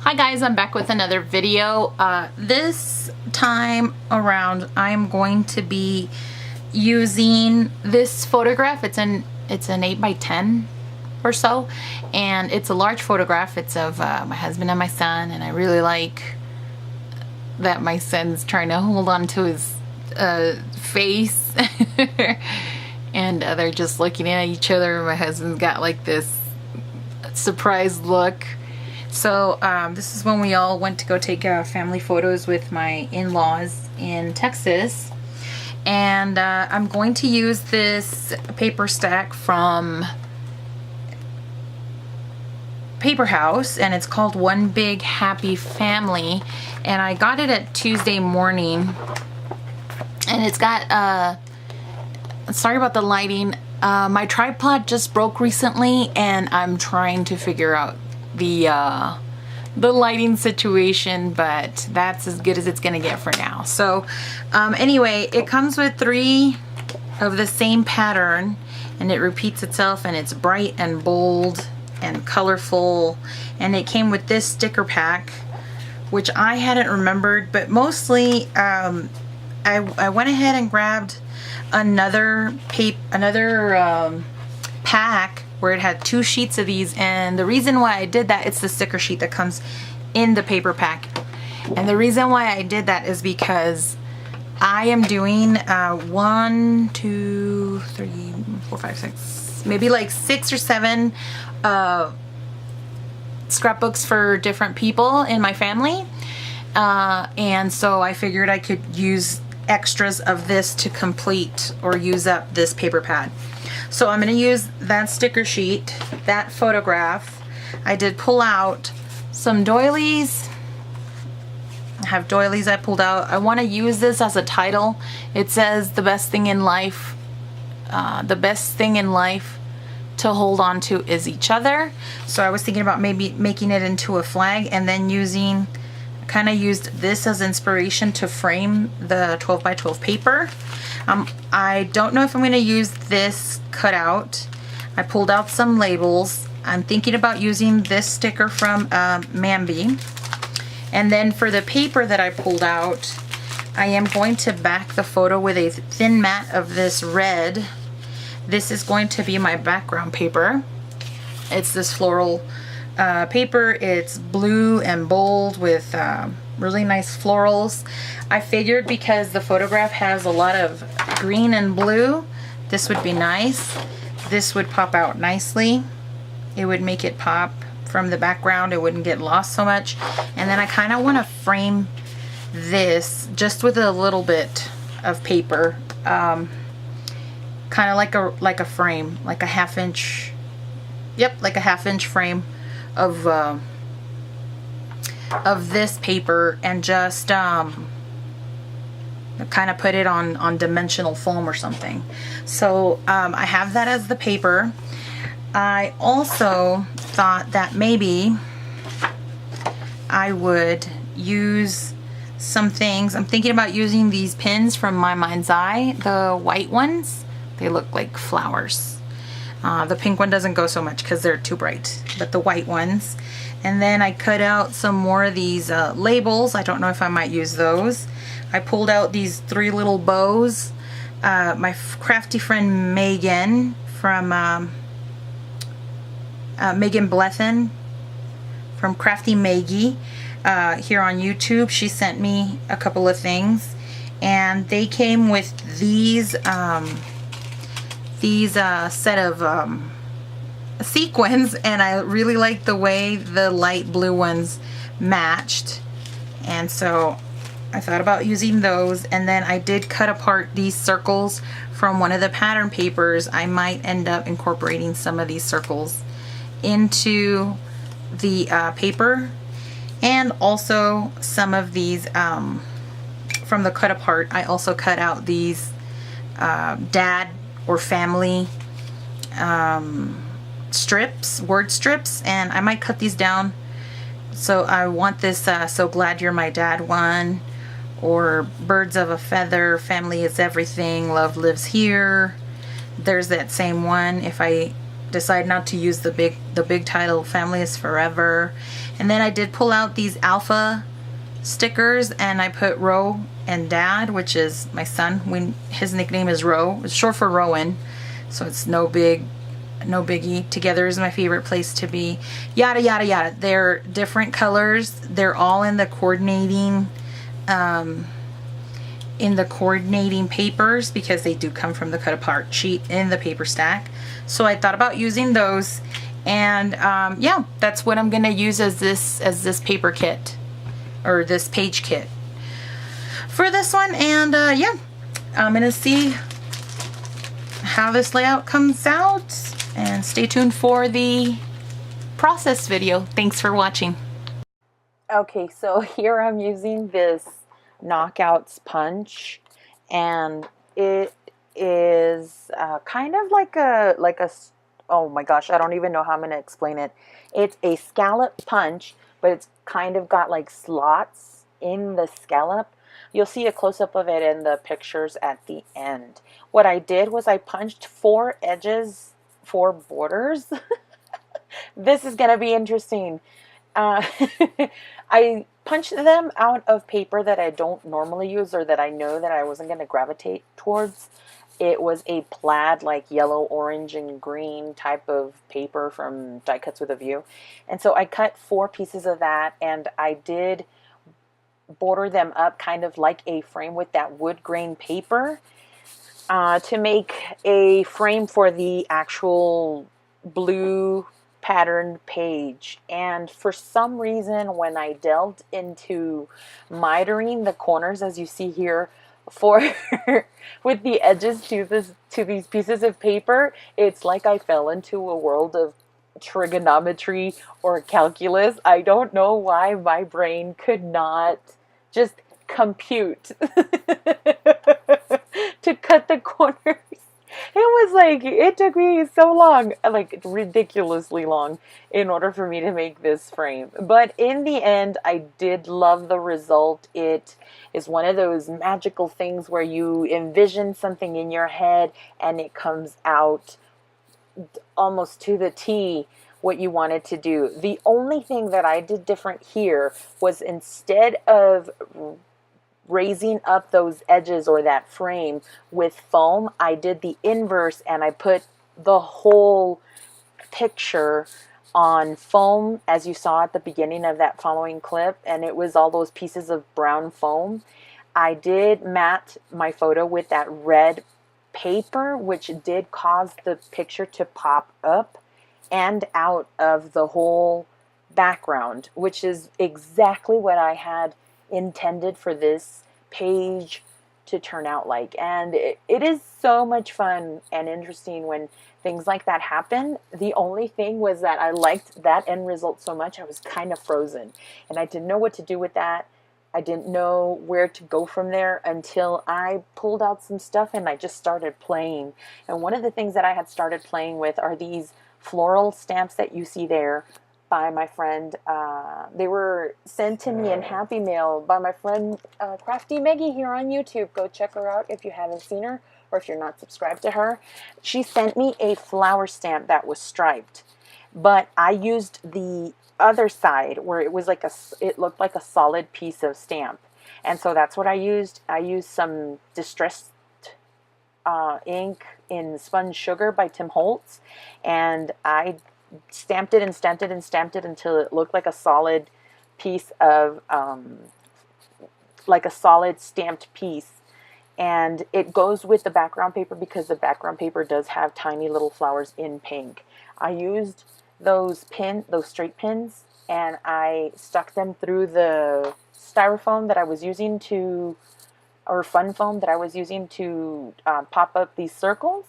Hi guys, I'm back with another video. This time around I'm going to be using this photograph. It's an 8x10 or so, and it's a large photograph. It's of my husband and my son, and I really like that my son's trying to hold on to his face and they're just looking at each other. My husband's got like this surprised look. So this is when we all went to go take family photos with my in-laws in Texas, and I'm going to use this paper stack from Paper House, and it's called One Big Happy Family, and I got it at Tuesday morning, and it's got sorry about the lighting, my tripod just broke recently and I'm trying to figure out the lighting situation, but that's as good as it's gonna get for now. So anyway, it comes with 3 of the same pattern, and it repeats itself, and it's bright and bold and colorful, and it came with this sticker pack, which I hadn't remembered, but mostly I went ahead and grabbed another pack where it had 2 sheets of these, and the reason why I did that, it's the sticker sheet that comes in the paper pack, and the reason why I did that is because I am doing 1, 2, 3, 4, 5, 6, maybe like 6 or 7 scrapbooks for different people in my family, and so I figured I could use extras of this to complete or use up this paper pad. So I'm going to use that sticker sheet, that photograph. I did pull out some doilies. I have doilies I pulled out. I want to use this as a title. It says the best thing in life to hold on to is each other. So I was thinking about maybe making it into a flag, and then kind of used this as inspiration to frame the 12x12 paper. I don't know if I'm going to use this cutout. I pulled out some labels. I'm thinking about using this sticker from Mambi. And then for the paper that I pulled out, I am going to back the photo with a thin mat of this red. This is going to be my background paper. It's this floral paper. It's blue and bold with really nice florals. I figured because the photograph has a lot of green and blue, this would be nice. This would pop out nicely. It would make it pop from the background. It wouldn't get lost so much. And then I kind of want to frame this just with a little bit of paper, kind of like a frame, like a 1/2 inch. Yep, like a 1/2 inch frame of this paper, and just kind of put it on dimensional foam or something. So I have that as the paper. I also thought that maybe I would use some things. I'm thinking about using these pins from My Mind's Eye, the white ones. They look like flowers. The pink one doesn't go so much because they're too bright, but the white ones. And then I cut out some more of these labels. I don't know if I might use those. I pulled out these 3 little bows. My crafty friend Megan from Megan Blethen from Crafty Maggie here on YouTube, she sent me a couple of things, and they came with these set of sequins, and I really like the way the light blue ones matched, and so I thought about using those. And then I did cut apart these circles from one of the pattern papers. I might end up incorporating some of these circles into the paper, and also some of these from the cut apart. I also cut out these dad or family strips, word strips, and I might cut these down. So I want this So Glad You're My Dad one, or Birds of a Feather, Family is Everything, Love Lives Here. There's that same one. If I decide not to use the big title Family is Forever. And then I did pull out these alpha stickers, and I put Ro and Dad, which is my son. His nickname is Ro. It's short for Roen, so it's no biggie. Together is my favorite place to be. Yada yada yada. They're different colors. They're all in the coordinating papers, because they do come from the cut apart sheet in the paper stack. So I thought about using those, and yeah, that's what I'm gonna use as this paper kit, or this page kit for this one. And yeah, I'm gonna see how this layout comes out, and stay tuned for the process video. Thanks for watching. Okay, so here I'm using this Knockouts punch, and it is kind of like a oh my gosh, I don't even know how I'm gonna explain it. It's a scallop punch, but it's kind of got like slots in the scallop. You'll see a close-up of it in the pictures at the end. What I did was I punched 4 edges, 4 borders. This is gonna be interesting. I punched them out of paper that I don't normally use, or that I know that I wasn't going to gravitate towards. It was a plaid, like yellow, orange, and green type of paper from Die Cuts with a View. And so I cut 4 pieces of that, and I did border them up kind of like a frame with that wood grain paper to make a frame for the actual blue patterned page. And for some reason, when I delved into mitering the corners, as you see here, for with the edges to these pieces of paper, it's like I fell into a world of trigonometry or calculus. I don't know why my brain could not just compute to cut the corners. It was like, it took me so long, like ridiculously long, in order for me to make this frame. But in the end, I did love the result. It is one of those magical things where you envision something in your head and it comes out almost to the T what you wanted to do. The only thing that I did different here was, instead of raising up those edges or that frame with foam, I did the inverse, and I put the whole picture on foam, as you saw at the beginning of that following clip, and it was all those pieces of brown foam. I did matte my photo with that red paper, which did cause the picture to pop up and out of the whole background, which is exactly what I had intended for this page to turn out like. And it is so much fun and interesting when things like that happen. The only thing was that I liked that end result so much, I was kind of frozen, and I didn't know what to do with that. I didn't know where to go from there until I pulled out some stuff and I just started playing. And one of the things that I had started playing with are these floral stamps that you see there by my friend. They were sent to me in Happy Mail by my friend Crafty Maggie here on YouTube. Go check her out if you haven't seen her, or if you're not subscribed to her. She sent me a flower stamp that was striped, but I used the other side where it was like it looked like a solid piece of stamp, and so that's what I used. I used some distressed ink in Sponge Sugar by Tim Holtz, and I stamped it and stamped it and stamped it until it looked like a solid piece of like a solid stamped piece. And it goes with the background paper because the background paper does have tiny little flowers in pink. I used those straight pins, and I stuck them through the styrofoam that I was using to, or fun foam that I was using to pop up these circles,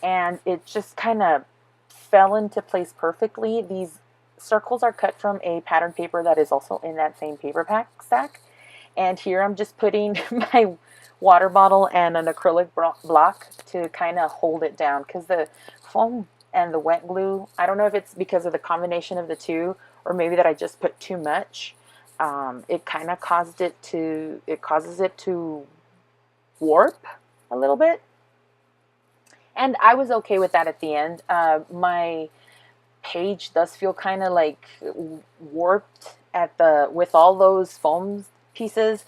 and it just kind of fell into place perfectly. These circles are cut from a pattern paper that is also in that same paper pack stack, and here I'm just putting my water bottle and an acrylic block to kind of hold it down, because the foam and the wet glue, I don't know if it's because of the combination of the two, or maybe that I just put too much. It kind of causes it to warp a little bit. And I was okay with that at the end. My page does feel kind of like warped at the with all those foam pieces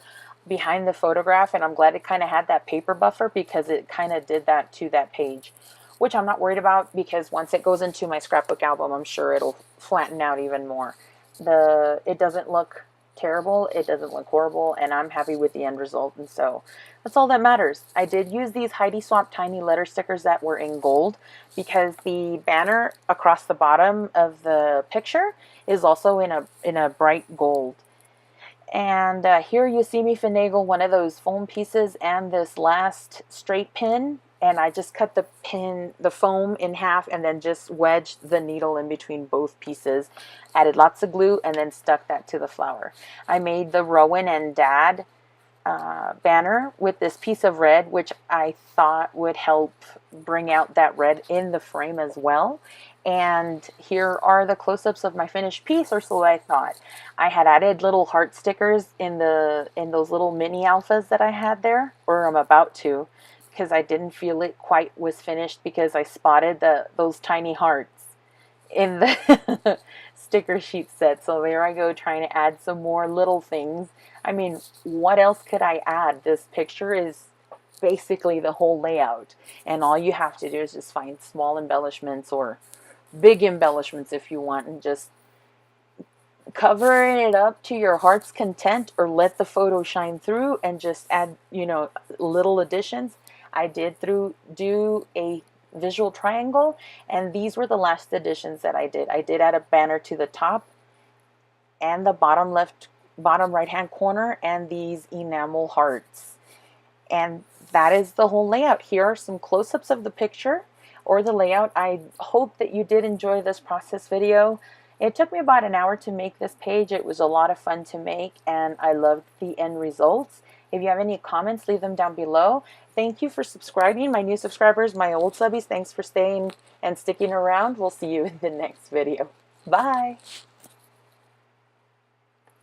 behind the photograph, and I'm glad it kind of had that paper buffer because it kind of did that to that page, which I'm not worried about because once it goes into my scrapbook album, I'm sure it'll flatten out even more. It doesn't look terrible, it doesn't look horrible, and I'm happy with the end result, and so that's all that matters. I did use these Heidi Swap tiny letter stickers that were in gold because the banner across the bottom of the picture is also in a bright gold. And here you see me finagle one of those foam pieces and this last straight pin, and I just cut the foam in half and then just wedged the needle in between both pieces, added lots of glue, and then stuck that to the flower. I made the Roen and Dad banner with this piece of red, which I thought would help bring out that red in the frame as well. And here are the close-ups of my finished piece, or so I thought. I had added little heart stickers in those little mini alphas that I had there, or I'm about to, because I didn't feel it quite was finished because I spotted those tiny hearts in the sticker sheet set. So there I go, trying to add some more little things. I mean, what else could I add? This picture is basically the whole layout, and all you have to do is just find small embellishments or big embellishments if you want, and just cover it up to your heart's content, or let the photo shine through and just add, little additions. I did do a visual triangle, and these were the last additions that I did. I did add a banner to the top and the bottom right hand corner, and these enamel hearts. And that is the whole layout. Here are some close-ups of the picture or the layout. I hope that you did enjoy this process video. It took me about an hour to make this page. It was a lot of fun to make, and I loved the end results. If you have any comments, leave them down below. Thank you for subscribing, my new subscribers, my old subbies. Thanks for staying and sticking around. We'll see you in the next video. Bye.